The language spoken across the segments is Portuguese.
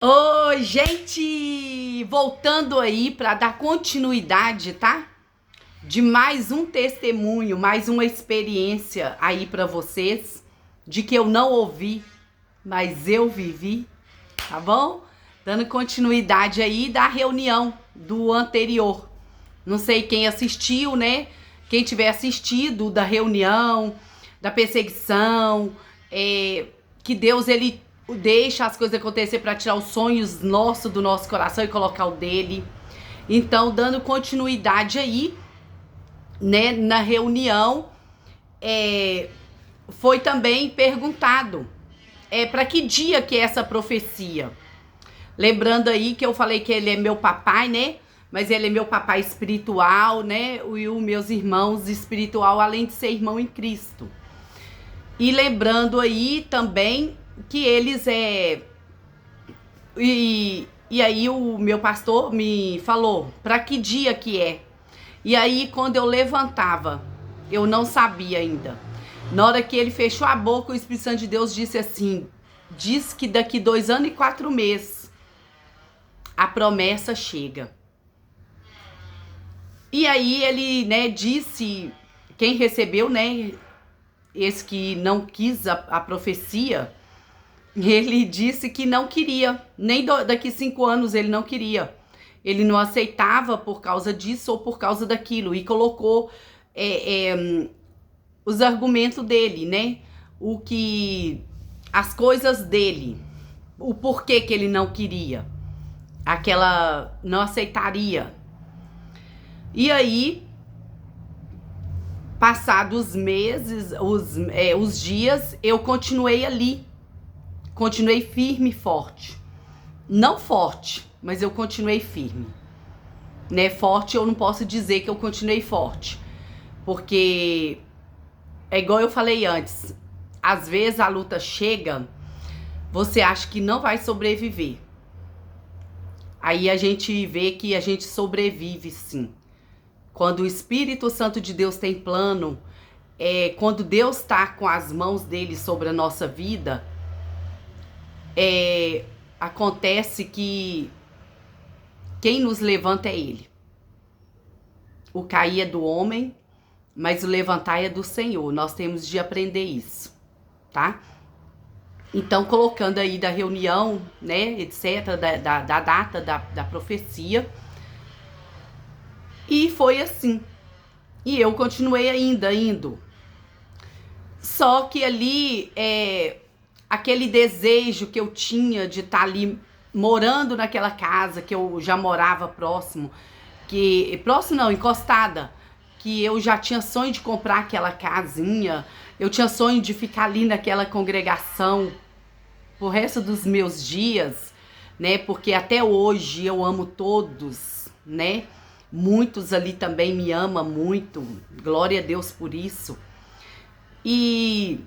Oi, gente! Voltando aí para dar continuidade, tá? De mais um testemunho, mais uma experiência aí para vocês, de que eu não ouvi, mas eu vivi, tá bom? Dando continuidade aí da reunião do anterior. Não sei quem assistiu, né? Quem tiver assistido da reunião, da perseguição, que Deus ele deixa as coisas acontecer para tirar os sonhos nossos do nosso coração e colocar o dele. Então, dando continuidade aí, né, na reunião, foi também perguntado para que dia que é essa profecia. Lembrando aí que eu falei que ele é meu papai, né? Mas ele é meu papai espiritual, né? E os meus irmãos espiritual, além de ser irmão em Cristo. E lembrando aí também que eles E aí o meu pastor me falou, para que dia que é? E aí quando eu levantava, eu não sabia ainda. Na hora que ele fechou a boca, o Espírito Santo de Deus disse assim, diz que daqui 2 anos e 4 meses a promessa chega. E aí ele, né, disse, quem recebeu, né, esse que não quis a profecia, ele disse que não queria, nem daqui 5 anos ele não queria. Ele não aceitava por causa disso ou por causa daquilo. E colocou os argumentos dele, né? As coisas dele. O porquê que ele não queria. Não aceitaria. E aí, passados os meses, os dias, eu continuei ali. Continuei firme e forte. Não forte, mas eu continuei firme. Né? Forte eu não posso dizer que eu continuei forte. Porque é igual eu falei antes. Às vezes a luta chega, você acha que não vai sobreviver. Aí a gente vê que a gente sobrevive sim. Quando o Espírito Santo de Deus tem plano, quando Deus está com as mãos dele sobre a nossa vida, acontece que quem nos levanta é ele. O cair é do homem, mas o levantar é do Senhor. Nós temos de aprender isso, tá? Então, colocando aí da reunião, né, etc., da data da profecia. E foi assim. E eu continuei ainda indo. Só que ali, aquele desejo que eu tinha de estar ali morando naquela casa, que eu já morava próximo, próximo não, encostada, que eu já tinha sonho de comprar aquela casinha, eu tinha sonho de ficar ali naquela congregação pro resto dos meus dias, né? Porque até hoje eu amo todos, né? Muitos ali também me amam muito, glória a Deus por isso. E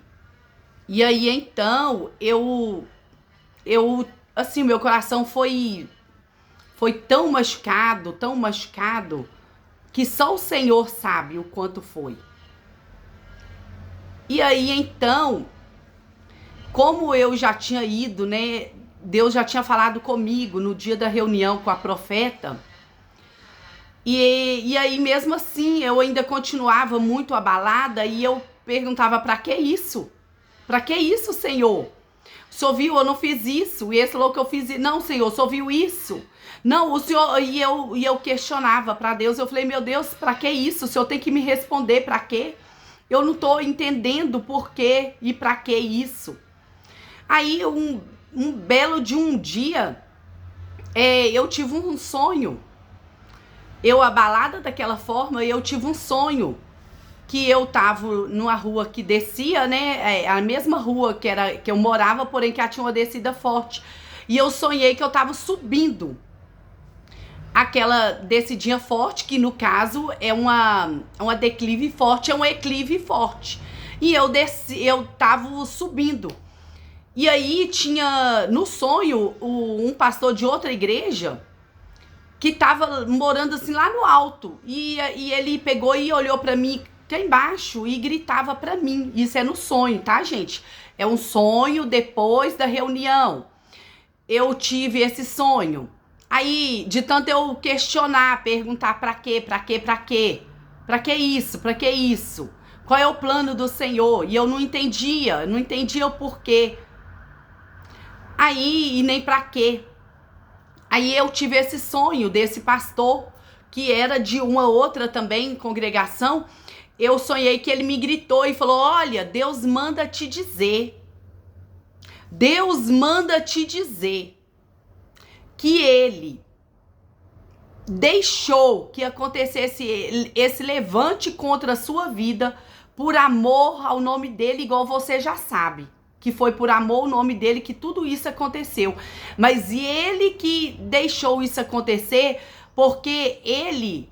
aí então assim, meu coração foi tão machucado, que só o Senhor sabe o quanto foi. E aí então, como eu já tinha ido, né? Deus já tinha falado comigo no dia da reunião com a profeta. E aí mesmo assim, eu ainda continuava muito abalada e eu perguntava, pra que isso? Pra que isso, Senhor? O Senhor viu, eu não fiz isso. E esse falou que eu fiz isso. Não, Senhor, o Senhor viu isso. Não, o Senhor... E eu questionava pra Deus. Eu falei, meu Deus, pra que isso? O Senhor tem que me responder pra quê? Eu não tô entendendo por quê e pra que isso. Aí, um belo de um dia, eu tive um sonho. Eu abalada daquela forma, eu tive um sonho. Que eu tava numa rua que descia, né? A mesma rua que eu morava, porém que ela tinha uma descida forte. E eu sonhei que eu tava subindo aquela descidinha forte, que no caso é uma declive forte, é um eclive forte. E eu tava subindo. E aí tinha no sonho um pastor de outra igreja que tava morando assim lá no alto. E ele pegou e olhou pra mim cá embaixo e gritava pra mim. Isso é no sonho, tá, gente? É um sonho depois da reunião. eu tive esse sonho. Aí, de tanto eu questionar, perguntar pra quê, pra quê, pra quê? Pra que isso? Pra que isso? Qual é o plano do Senhor? E eu não entendia o porquê. Aí, e nem pra quê. Aí eu tive esse sonho desse pastor, que era de uma outra também congregação. Eu sonhei que ele me gritou e falou: olha, Deus manda te dizer. Deus manda te dizer que ele deixou que acontecesse esse levante contra a sua vida por amor ao nome dele, igual você já sabe. Que foi por amor ao nome dele que tudo isso aconteceu. Mas ele que deixou isso acontecer porque ele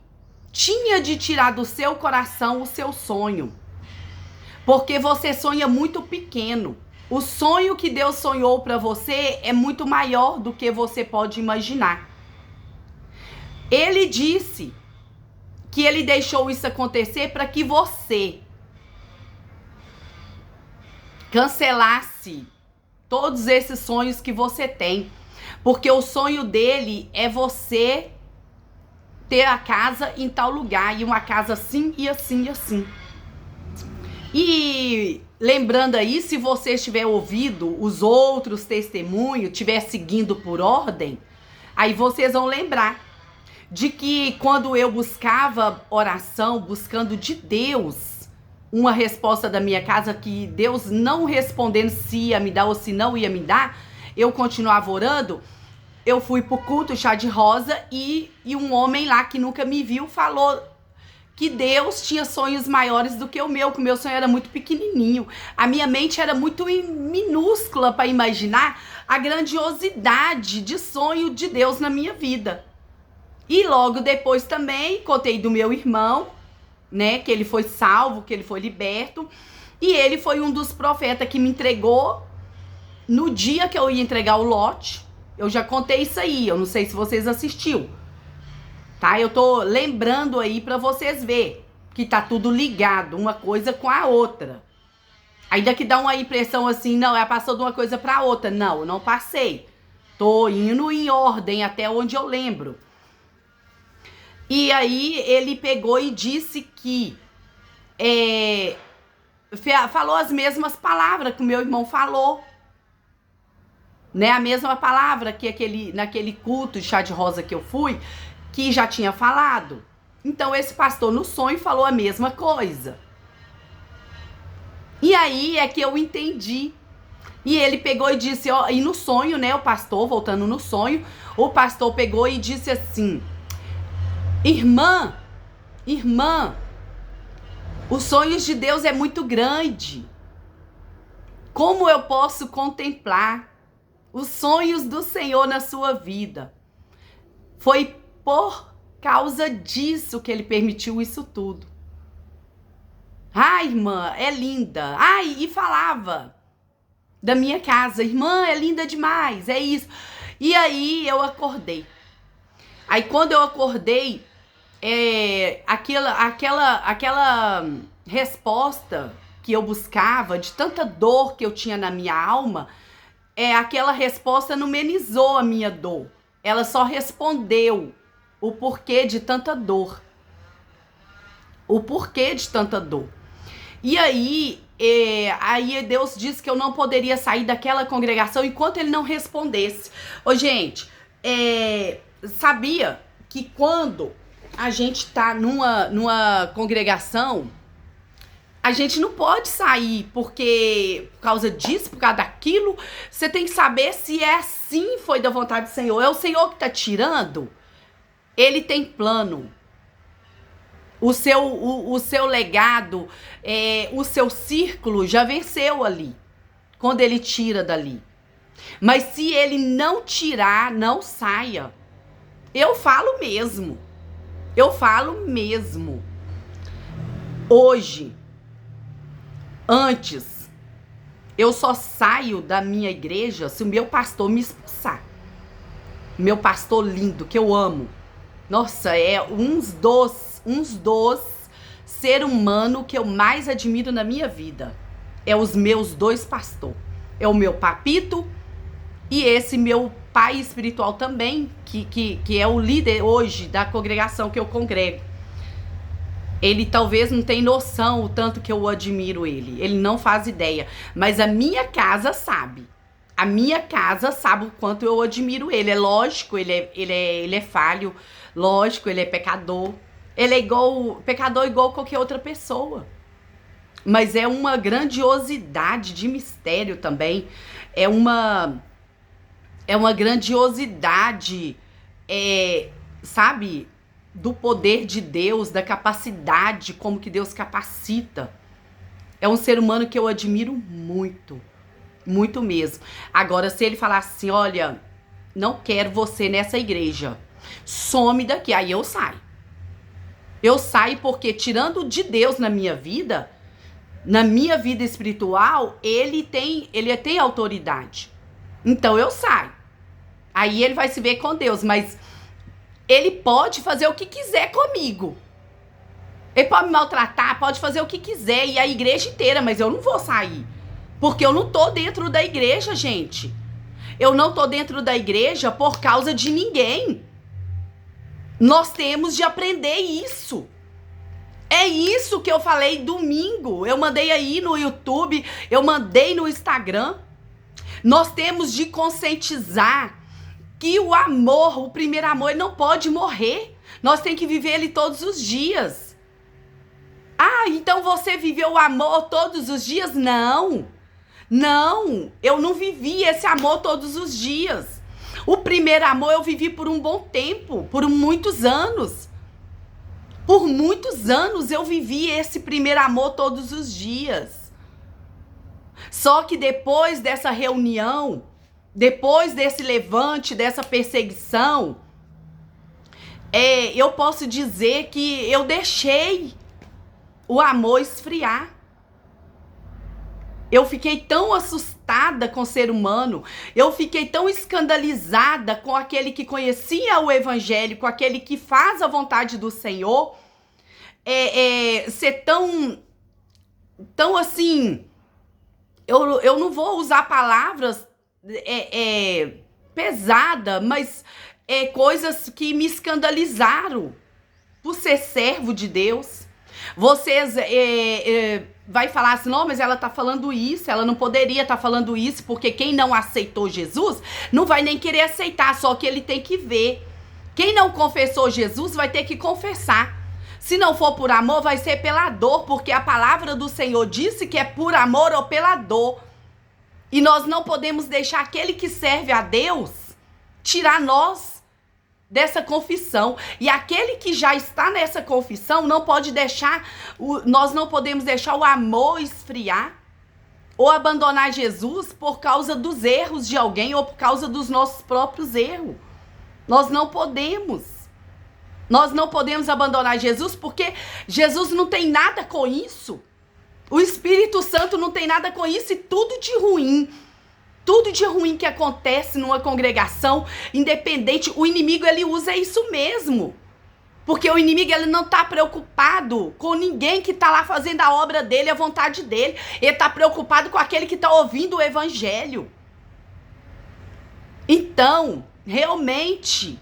tinha de tirar do seu coração o seu sonho. Porque você sonha muito pequeno. O sonho que Deus sonhou para você é muito maior do que você pode imaginar. Ele disse que ele deixou isso acontecer para que você cancelasse todos esses sonhos que você tem. Porque o sonho dele é você ter a casa em tal lugar, e uma casa assim e assim e assim. E lembrando aí, se você estiver ouvindo os outros testemunhos, estiver seguindo por ordem, aí vocês vão lembrar de que quando eu buscava oração, buscando de Deus uma resposta da minha casa, que Deus não respondendo se ia me dar ou se não ia me dar, eu continuava orando. Eu fui pro culto chá de rosa e um homem lá que nunca me viu falou que Deus tinha sonhos maiores do que o meu, que o meu sonho era muito pequenininho. A minha mente era muito minúscula para imaginar a grandiosidade de sonho de Deus na minha vida. E logo depois também contei do meu irmão, né, que ele foi salvo, que ele foi liberto, e ele foi um dos profetas que me entregou no dia que eu ia entregar o lote. Eu já contei isso aí, eu não sei se vocês assistiram, tá? Eu tô lembrando aí pra vocês verem que tá tudo ligado, uma coisa com a outra. Ainda que dá uma impressão assim, não, ela passou de uma coisa pra outra. Não, eu não passei. Tô indo em ordem até onde eu lembro. E aí ele pegou e disse que falou as mesmas palavras que o meu irmão falou. Né? A mesma palavra que naquele culto de chá de rosa que eu fui, que já tinha falado. Então esse pastor no sonho falou a mesma coisa. E aí é que eu entendi. E ele pegou e disse, ó, e no sonho, né, o pastor, voltando no sonho, o pastor pegou e disse assim: irmã, os sonhos de Deus é muito grande. Como eu posso contemplar os sonhos do Senhor na sua vida? Foi por causa disso que ele permitiu isso tudo. Ai, irmã, é linda. Ai, e falava da minha casa. Irmã, é linda demais, é isso. E aí eu acordei. Aí quando eu acordei, aquela resposta que eu buscava, de tanta dor que eu tinha na minha alma, aquela resposta não amenizou a minha dor. Ela só respondeu o porquê de tanta dor. O porquê de tanta dor. E aí Deus disse que eu não poderia sair daquela congregação enquanto ele não respondesse. Ô, gente, sabia que quando a gente tá numa congregação, a gente não pode sair por causa disso, por causa daquilo. Você tem que saber se é assim, foi da vontade do Senhor. É o Senhor que tá tirando. Ele tem plano. O seu legado, o seu círculo já venceu ali, quando ele tira dali. Mas se ele não tirar, não saia. Eu falo mesmo. Hoje, antes, eu só saio da minha igreja se o meu pastor me expulsar. Meu pastor lindo, que eu amo. Nossa, é uns dos ser humano que eu mais admiro na minha vida. É os meus dois pastores. É o meu papito e esse meu pai espiritual também, que é o líder hoje da congregação que eu congrego. Ele talvez não tenha noção o tanto que eu admiro ele. Ele não faz ideia. Mas a minha casa sabe. A minha casa sabe o quanto eu admiro ele. É lógico, ele é falho. Lógico, ele é pecador. Ele é pecador igual qualquer outra pessoa. Mas é uma grandiosidade de mistério também. É uma grandiosidade, sabe, do poder de Deus, da capacidade, como que Deus capacita. É um ser humano que eu admiro muito, muito mesmo. Agora, se ele falar assim, olha, não quero você nessa igreja, some daqui, aí eu saio. Eu saio porque, tirando de Deus na minha vida espiritual, ele tem autoridade. Então eu saio. Aí ele vai se ver com Deus, mas ele pode fazer o que quiser comigo. Ele pode me maltratar, pode fazer o que quiser, e a igreja inteira, mas eu não vou sair. Porque eu não tô dentro da igreja, gente. Eu não tô dentro da igreja por causa de ninguém. Nós temos de aprender isso. É isso que eu falei domingo. Eu mandei aí no YouTube, eu mandei no Instagram. Nós temos de conscientizar que o amor, o primeiro amor, ele não pode morrer. Nós temos que viver ele todos os dias. Ah, então você viveu o amor todos os dias? Não. Não, eu não vivi esse amor todos os dias. O primeiro amor eu vivi por um bom tempo, por muitos anos. Por muitos anos eu vivi esse primeiro amor todos os dias. Só que depois dessa reunião, depois desse levante, dessa perseguição, eu posso dizer que eu deixei o amor esfriar. Eu fiquei tão assustada com o ser humano, eu fiquei tão escandalizada com aquele que conhecia o evangelho, com aquele que faz a vontade do Senhor, ser tão assim, eu não vou usar palavras pesada, mas coisas que me escandalizaram por ser servo de Deus. Vocês vai falar assim, não, mas ela tá falando isso, ela não poderia estar falando isso, porque quem não aceitou Jesus não vai nem querer aceitar, só que ele tem que ver. Quem não confessou Jesus vai ter que confessar. Se não for por amor, vai ser pela dor, porque a palavra do Senhor disse que é por amor ou pela dor. E nós não podemos deixar aquele que serve a Deus tirar nós dessa confissão. E aquele que já está nessa confissão não pode deixar, nós não podemos deixar o amor esfriar ou abandonar Jesus por causa dos erros de alguém ou por causa dos nossos próprios erros. Nós não podemos. Nós não podemos abandonar Jesus porque Jesus não tem nada com isso. O Espírito Santo não tem nada com isso, e tudo de ruim que acontece numa congregação, independente, o inimigo ele usa isso mesmo. Porque o inimigo ele não está preocupado com ninguém que está lá fazendo a obra dele, a vontade dele. Ele está preocupado com aquele que está ouvindo o evangelho. Então, realmente,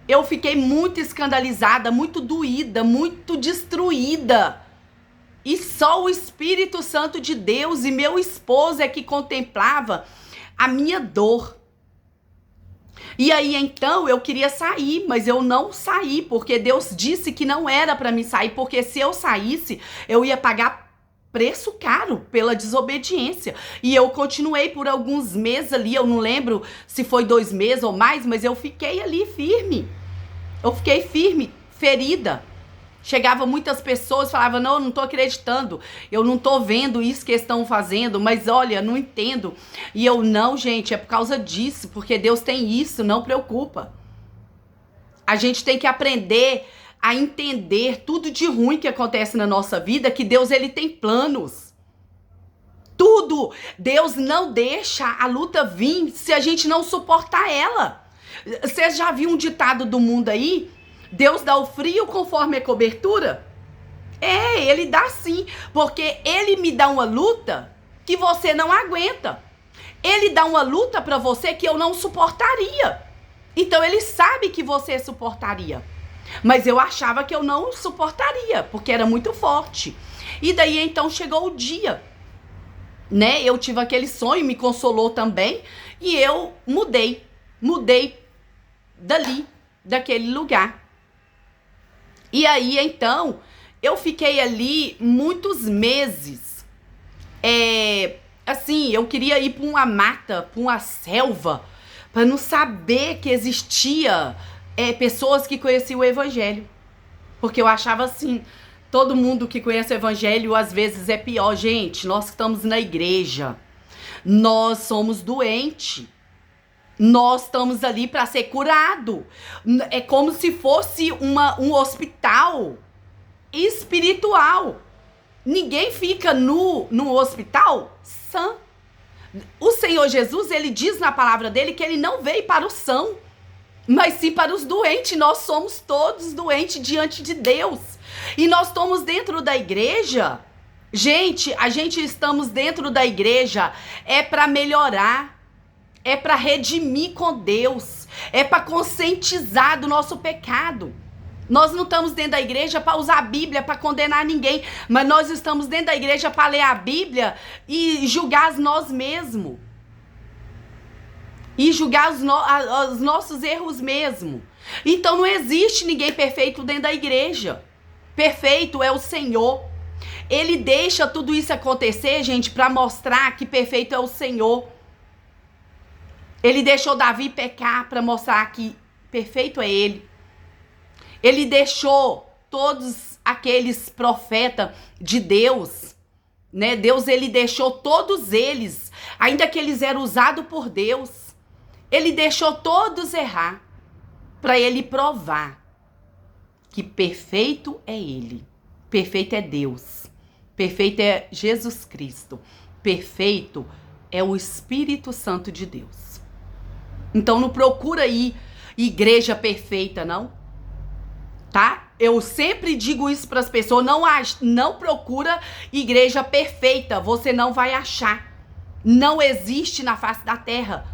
eu fiquei muito escandalizada, muito doída, muito destruída. E só o Espírito Santo de Deus e meu esposo é que contemplava a minha dor. E aí, então, eu queria sair, mas eu não saí, porque Deus disse que não era para mim sair, porque se eu saísse, eu ia pagar preço caro pela desobediência. E eu continuei por alguns meses ali, eu não lembro se foi 2 meses ou mais, mas eu fiquei ali firme. Eu fiquei firme, ferida. Chegava muitas pessoas, falavam, não tô acreditando, eu não tô vendo isso que eles estão fazendo, mas olha, não entendo. E eu, não, gente, é por causa disso, porque Deus tem isso, não preocupa. A gente tem que aprender a entender tudo de ruim que acontece na nossa vida, que Deus, ele tem planos. Tudo. Deus não deixa a luta vir se a gente não suportar ela. Você já viu um ditado do mundo aí? Deus dá o frio conforme a cobertura? Ele dá sim, porque ele me dá uma luta que você não aguenta. Ele dá uma luta para você que eu não suportaria. Então ele sabe que você suportaria. Mas eu achava que eu não suportaria, porque era muito forte. E daí então chegou o dia, né? Eu tive aquele sonho, me consolou também, e eu mudei daquele lugar. E aí então eu fiquei ali muitos meses. Assim, eu queria ir para uma mata, para uma selva, para não saber que existia pessoas que conheciam o evangelho. Porque eu achava assim, todo mundo que conhece o evangelho às vezes é pior. Gente, nós que estamos na igreja, nós somos doentes. Nós estamos ali para ser curado. É como se fosse um hospital espiritual. Ninguém fica no hospital sã. O Senhor Jesus, ele diz na palavra dele que ele não veio para o são, mas sim para os doentes. Nós somos todos doentes diante de Deus. E nós estamos dentro da igreja. Gente, a gente estamos dentro da igreja é para melhorar, é para redimir com Deus, é para conscientizar do nosso pecado. Nós não estamos dentro da igreja para usar a Bíblia para condenar ninguém, mas nós estamos dentro da igreja para ler a Bíblia e julgar nós mesmos. E julgar os nossos erros mesmo. Então não existe ninguém perfeito dentro da igreja. Perfeito é o Senhor. Ele deixa tudo isso acontecer, gente, para mostrar que perfeito é o Senhor. Ele deixou Davi pecar para mostrar que perfeito é ele. Ele deixou todos aqueles profetas de Deus, né? Deus, ele deixou todos eles, ainda que eles eram usados por Deus, ele deixou todos errar para ele provar que perfeito é ele, perfeito é Deus, perfeito é Jesus Cristo, perfeito é o Espírito Santo de Deus. Então não procura aí igreja perfeita, não. Tá? Eu sempre digo isso para as pessoas, não procura igreja perfeita, você não vai achar. Não existe na face da terra.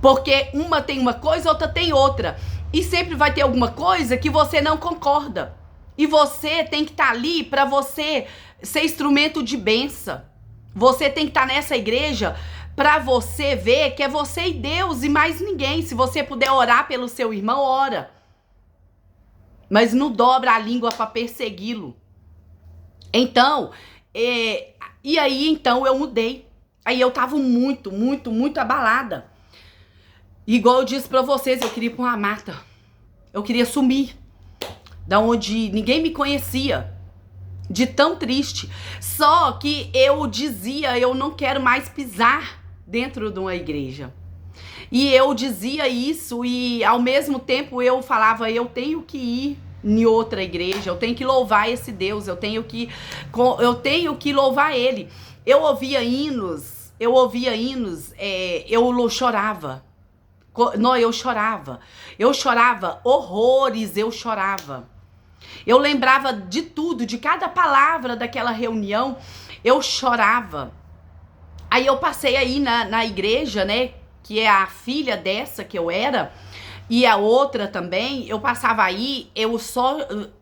Porque uma tem uma coisa, outra tem outra. E sempre vai ter alguma coisa que você não concorda. E você tem que estar ali para você ser instrumento de bênção. Você tem que estar nessa igreja para você ver que é você e Deus e mais ninguém. Se você puder orar pelo seu irmão, ora. Mas não dobra a língua para persegui-lo. Então, e aí então eu mudei. Aí eu tava muito abalada. Igual eu disse para vocês, eu queria ir pra uma mata. Eu queria sumir. Da onde ninguém me conhecia. De tão triste. Só que eu dizia, eu não quero mais pisar dentro de uma igreja. E eu dizia isso e ao mesmo tempo eu falava, eu tenho que ir em outra igreja, eu tenho que louvar esse Deus, eu tenho que louvar ele. Eu ouvia hinos, eu chorava. Não, eu chorava horrores, eu chorava. Eu lembrava de tudo, de cada palavra daquela reunião, eu chorava. Aí eu passei aí na igreja, né, que é a filha dessa que eu era, e a outra também, eu passava aí, eu só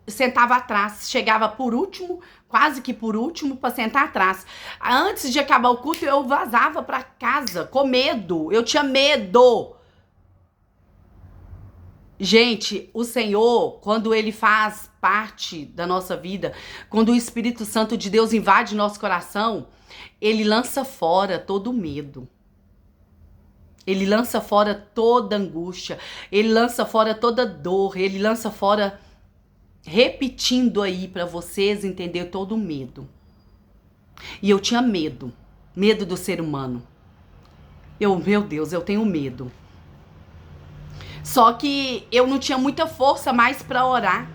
sentava atrás, chegava por último, quase que por último, para sentar atrás. Antes de acabar o culto, eu vazava para casa com medo, eu tinha medo. Gente, o Senhor, quando ele faz parte da nossa vida, quando o Espírito Santo de Deus invade nosso coração, ele lança fora todo o medo. Ele lança fora toda angústia, ele lança fora toda dor, ele lança fora, repetindo aí para vocês entender todo o medo. E eu tinha medo do ser humano. Meu Deus, eu tenho medo. Só que eu não tinha muita força mais para orar.